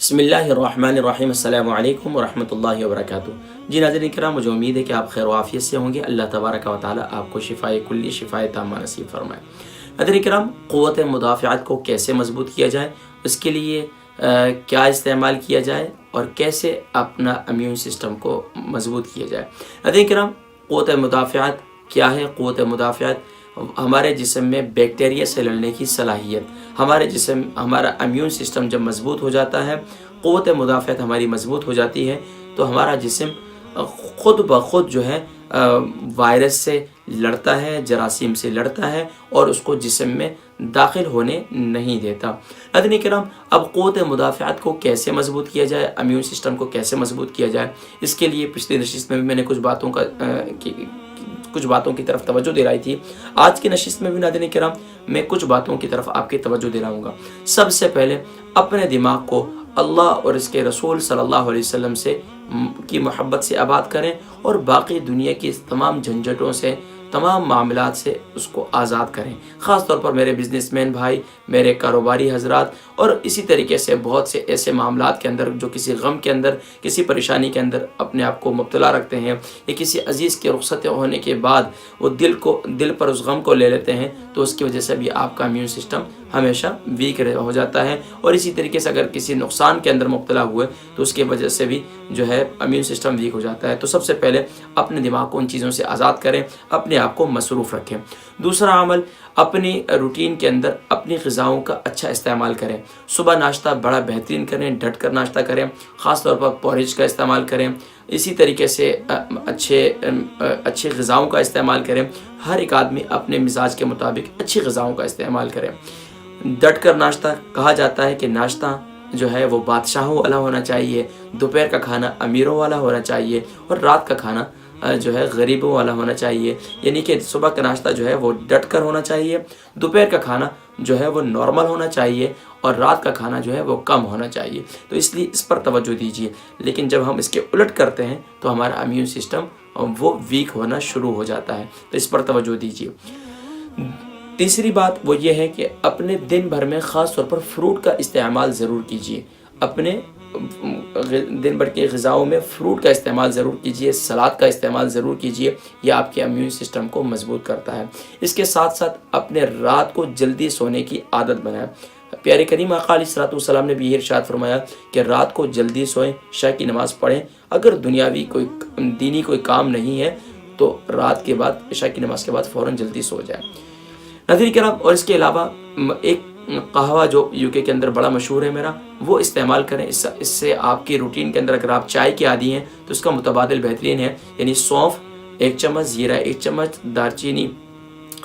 بسم اللہ الرحمن الرحیم۔ السلام علیکم ورحمۃ اللہ وبرکاتہ۔ جی ناظرین کرام، مجھے امید ہے کہ آپ خیر و عافیت سے ہوں گے۔ اللہ تبارک و تعالیٰ آپ کو شفائے کلی، شفائے تامہ نصیب فرمائے۔ ناظرین کرام، قوت مدافعت کو کیسے مضبوط کیا جائے، اس کے لیے کیا استعمال کیا جائے اور کیسے اپنا امیون سسٹم کو مضبوط کیا جائے۔ ناظرین کرام، قوت مدافعت کیا ہے؟ قوت مدافعت ہمارے جسم میں بیکٹیریا سے لڑنے کی صلاحیت۔ ہمارا امیون سسٹم جب مضبوط ہو جاتا ہے، قوت مدافعت ہماری مضبوط ہو جاتی ہے، تو ہمارا جسم خود بخود جو ہے وائرس سے لڑتا ہے، جراثیم سے لڑتا ہے اور اس کو جسم میں داخل ہونے نہیں دیتا۔ ناظرین کرام، اب قوت مدافعت کو کیسے مضبوط کیا جائے، امیون سسٹم کو کیسے مضبوط کیا جائے، اس کے لیے پچھلی نشست میں بھی میں نے کچھ باتوں کی طرف توجہ دلائی تھی۔ آج کی نشست میں بھی ناظرین کرام میں کچھ باتوں کی طرف آپ کی توجہ دلاؤں گا۔ سب سے پہلے اپنے دماغ کو اللہ اور اس کے رسول صلی اللہ علیہ وسلم کی محبت سے آباد کریں اور باقی دنیا کی تمام جھنجھٹوں سے، تمام معاملات سے اس کو آزاد کریں۔ خاص طور پر میرے بزنس مین بھائی، میرے کاروباری حضرات، اور اسی طریقے سے بہت سے ایسے معاملات کے اندر جو کسی غم کے اندر، کسی پریشانی کے اندر اپنے آپ کو مبتلا رکھتے ہیں، یا کسی عزیز کے رخصت ہونے کے بعد وہ دل پر اس غم کو لے لیتے ہیں، تو اس کی وجہ سے بھی آپ کا امیون سسٹم ہمیشہ ویک ہو جاتا ہے۔ اور اسی طریقے سے اگر کسی نقصان کے اندر مبتلا ہوئے تو اس کی وجہ سے بھی جو ہے امیون سسٹم ویک ہو جاتا ہے۔ تو سب سے پہلے اپنے دماغ کو ان چیزوں سے آزاد کریں، اپنے آپ کو مصروف رکھیں۔ دوسرا عمل، اپنی روٹین کے اندر اپنی غذاؤں کا اچھا استعمال کریں۔ صبح ناشتہ بڑا بہترین کریں، ڈٹ کر ناشتہ کریں، خاص طور پر پورج کا استعمال کریں۔ اسی طریقے سے اچھے غذاؤں کا استعمال کریں۔ ہر ایک آدمی اپنے مزاج کے مطابق اچھی غذاؤں کا استعمال کریں۔ ڈٹ کر ناشتہ، کہا جاتا ہے کہ ناشتہ جو ہے وہ بادشاہوں والا ہونا چاہیے، دوپہر کا کھانا امیروں والا ہونا چاہیے، اور رات کا کھانا جو ہے غریبوں والا ہونا چاہیے۔ یعنی کہ صبح کا ناشتہ جو ہے وہ ڈٹ کر ہونا چاہیے، دوپہر کا کھانا جو ہے وہ نارمل ہونا چاہیے، اور رات کا کھانا جو ہے وہ کم ہونا چاہیے۔ تو اس لیے اس پر توجہ دیجیے۔ لیکن جب ہم اس کے الٹ کرتے ہیں تو ہمارا امیون سسٹم وہ ویک ہونا شروع ہو جاتا ہے، تو اس پر توجہ دیجیے۔ تیسری بات وہ یہ ہے کہ اپنے دن بھر میں خاص طور پر فروٹ کا استعمال ضرور کیجیے۔ اپنے دن بھر کی غذاؤں میں فروٹ کا استعمال ضرور کیجیے، سلاد کا استعمال ضرور کیجیے۔ یہ آپ کے امیون سسٹم کو مضبوط کرتا ہے۔ اس کے ساتھ ساتھ اپنے رات کو جلدی سونے کی عادت بنائیں۔ پیارے کریم آقا علیہ الصلوۃ والسلام نے بھی یہ ارشاد فرمایا کہ رات کو جلدی سوئیں، عشاء کی نماز پڑھیں۔ اگر دنیاوی دینی کوئی کام نہیں ہے تو رات کے بعد، عشاء کی نماز کے بعد فوراً جلدی سو جائیں۔ ناظرین کرام، اور اس کے علاوہ ایک قہوہ جو UK کے اندر بڑا مشہور ہے میرا، وہ استعمال کریں۔ اس سے آپ کی روٹین کے اندر اگر آپ چائے کے عادی ہیں تو اس کا متبادل بہترین ہے۔ یعنی سونف 1 چمچ، زیرہ 1 چمچ، دارچینی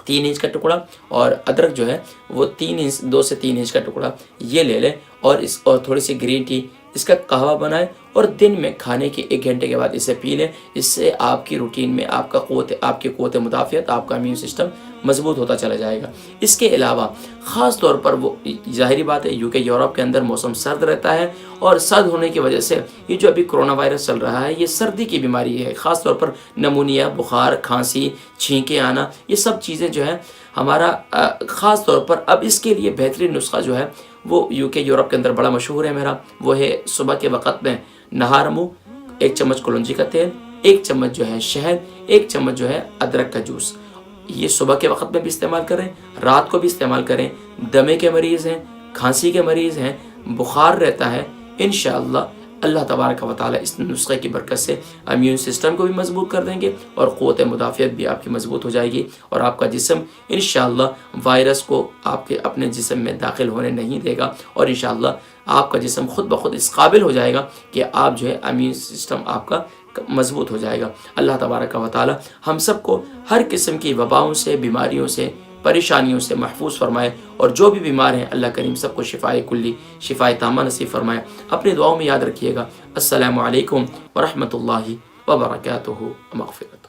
3 انچ کا ٹکڑا، اور ادرک جو ہے وہ 2 سے 3 انچ کا ٹکڑا، یہ لے لیں، اور تھوڑی سی گرین ٹی، اس کا قہوہ بنائیں اور دن میں کھانے کے 1 گھنٹے کے بعد اسے پی لیں۔ اس سے آپ کی روٹین میں آپ کی قوت مدافعت، آپ کا امیون سسٹم مضبوط ہوتا چلا جائے گا۔ اس کے علاوہ خاص طور پر وہ ظاہری بات ہے UK یورپ کے اندر موسم سرد رہتا ہے، اور سرد ہونے کی وجہ سے یہ جو ابھی کرونا وائرس چل رہا ہے، یہ سردی کی بیماری ہے۔ خاص طور پر نمونیا، بخار، کھانسی، چھینکیں آنا، یہ سب چیزیں جو ہے ہمارا خاص طور پر اب اس کے لیے بہترین نسخہ جو ہے وہ UK یورپ کے اندر بڑا مشہور ہے میرا، وہ ہے صبح کے وقت میں نہار منہ 1 چمچ کلونجی کا تیل، 1 چمچ جو ہے شہد، 1 چمچ جو ہے ادرک کا جوس۔ یہ صبح کے وقت میں بھی استعمال کریں، رات کو بھی استعمال کریں۔ دمے کے مریض ہیں، کھانسی کے مریض ہیں، بخار رہتا ہے، انشاءاللہ اللہ تبارک و تعالیٰ اس نسخے کی برکت سے امیون سسٹم کو بھی مضبوط کر دیں گے، اور قوت مدافعت بھی آپ کی مضبوط ہو جائے گی، اور آپ کا جسم انشاءاللہ وائرس کو آپ کے اپنے جسم میں داخل ہونے نہیں دے گا، اور انشاءاللہ آپ کا جسم خود بخود اس قابل ہو جائے گا کہ آپ جو ہے امیون سسٹم آپ کا مضبوط ہو جائے گا۔ اللہ تبارک و تعالیٰ ہم سب کو ہر قسم کی وباؤں سے، بیماریوں سے، پریشانیوں سے محفوظ فرمائے، اور جو بھی بیمار ہیں اللہ کریم سب کو شفائے کلی، شفائے تامہ نصیب فرمائے۔ اپنی دعاؤں میں یاد رکھیے گا۔ السلام علیکم ورحمۃ اللہ وبرکاتہ، مغفرت۔